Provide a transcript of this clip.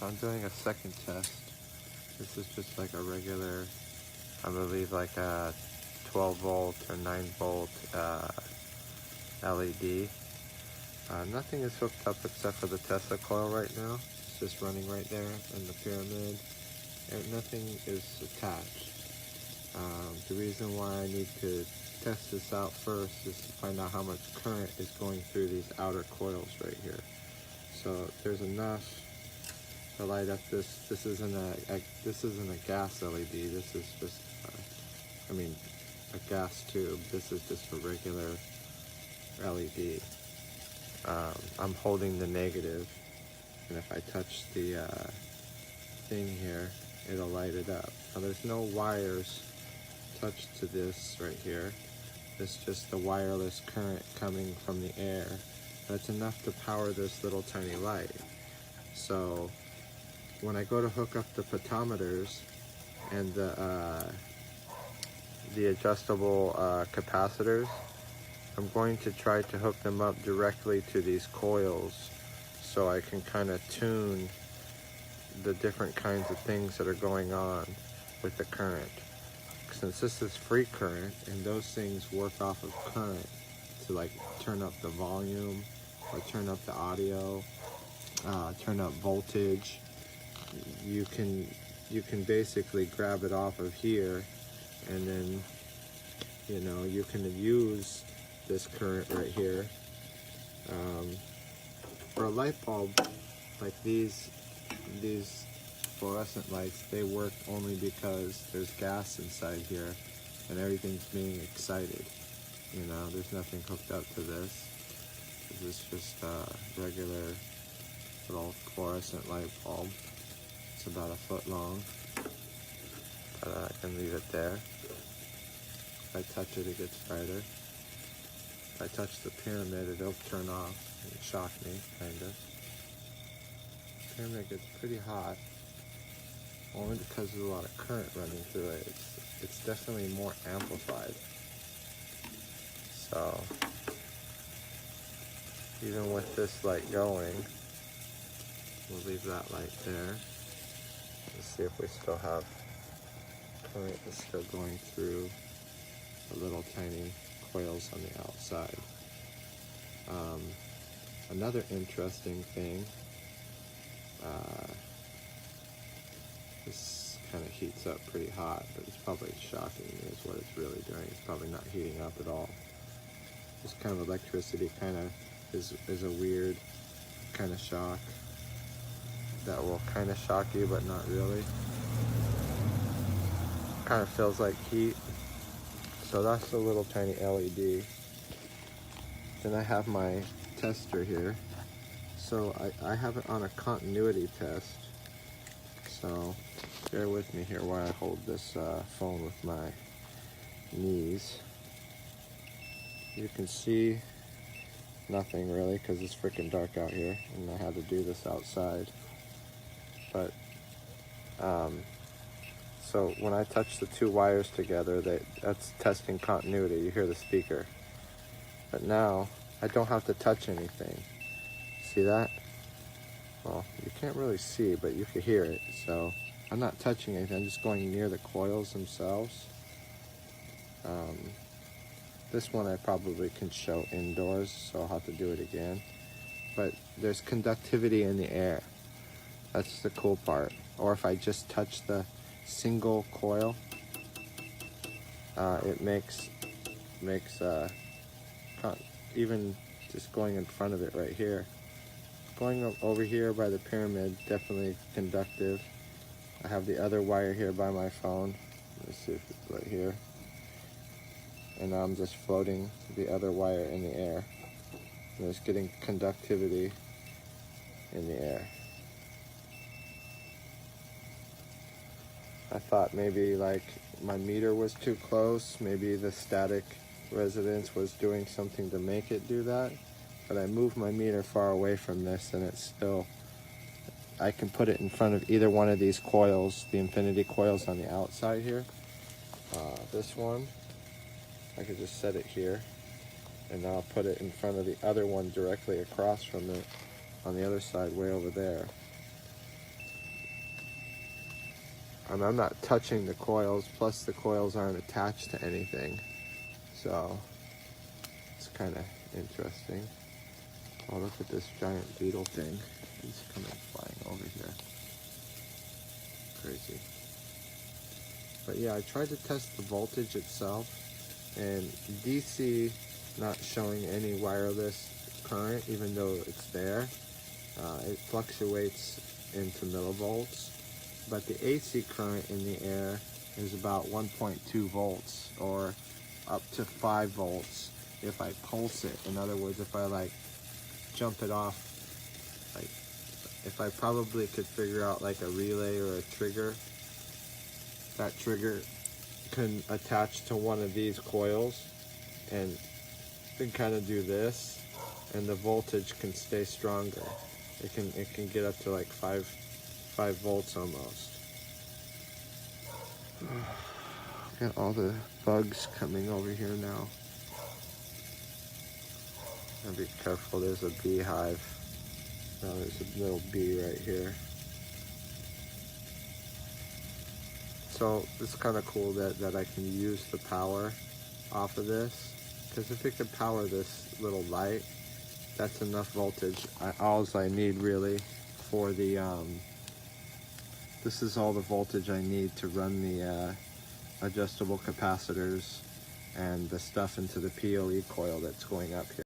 So I'm doing a second test. This is just like a regular, I believe like a 12 volt or 9 volt LED. Nothing is hooked up except for the Tesla coil right now. It's just running right there in the pyramid. And nothing is attached. The reason why I need to test this out first is to find out how much current is going through these outer coils right here. So there's enough to light up this. This isn't a gas LED. This is just, a gas tube. This is just a regular LED. I'm holding the negative, and if I touch the thing here, it'll light it up. Now there's no wires attached to this right here. It's just the wireless current coming from the air. That's enough to power this little tiny light. So when I go to hook up the potentiometers and the adjustable capacitors, I'm going to try to hook them up directly to these coils so I can kind of tune the different kinds of things that are going on with the current. Since this is free current and those things work off of current to like turn up the volume or turn up the audio, turn up voltage, you can basically grab it off of here, and then you can use this current right here. For a light bulb like these fluorescent lights, they work only because there's gas inside here and everything's being excited. There's nothing hooked up to this. This is just a regular little fluorescent light bulb. It's about a foot long, but I can leave it there. If I touch it, it gets brighter. If I touch the pyramid, it'll turn off and shock me, kind of. The pyramid gets pretty hot, only because there's a lot of current running through it. It's definitely more amplified. So even with this light going, we'll leave that light there. Let's see if we still have current that's still going through the little tiny coils on the outside. Another interesting thing, this kind of heats up pretty hot, but it's probably shocking me is what it's really doing. It's probably not heating up at all. This kind of electricity kind of is a weird kind of shock that will kind of shock you, but not really. Kind of feels like heat. So that's the little tiny LED. Then I have my tester here. So I have it on a continuity test. So bear with me here while I hold this phone with my knees. You can see nothing really because it's freaking dark out here and I had to do this outside. But so when I touch the two wires together, that's testing continuity. You hear the speaker. But now I don't have to touch anything. See that? Well, you can't really see, but you can hear it. So I'm not touching anything. I'm just going near the coils themselves. This one I probably can show indoors, so I'll have to do it again. But there's conductivity in the air. That's the cool part. Or if I just touch the single coil, it makes even just going in front of it right here. Going over here by the pyramid, definitely conductive. I have the other wire here by my phone. Let's see if it's right here. And now I'm just floating the other wire in the air. And it's getting conductivity in the air. I thought maybe like my meter was too close. Maybe the static resonance was doing something to make it do that. But I moved my meter far away from this and it's still, I can put it in front of either one of these coils, the infinity coils on the outside here. This one, I could just set it here and now I'll put it in front of the other one directly across from it on the other side way over there. And I'm not touching the coils, plus the coils aren't attached to anything. So it's kind of interesting. Oh, look at this giant beetle thing. He's coming flying over here. Crazy. But yeah, I tried to test the voltage itself, and DC not showing any wireless current, even though it's there. It fluctuates into millivolts, but the AC current in the air is about 1.2 volts or up to 5 volts if I pulse it. In other words, if I like jump it off, like if I probably could figure out like a relay or a trigger, that trigger can attach to one of these coils and can kind of do this, and the voltage can stay stronger. It can get up to like 5 volts almost. Got all the bugs coming over here now. Gotta be careful, there's a beehive. Now there's a little bee right here. So it's kind of cool that I can use the power off of this, because if it could power this little light, that's enough voltage. All I need really for the, this is all the voltage I need to run the adjustable capacitors and the stuff into the PoE coil that's going up here.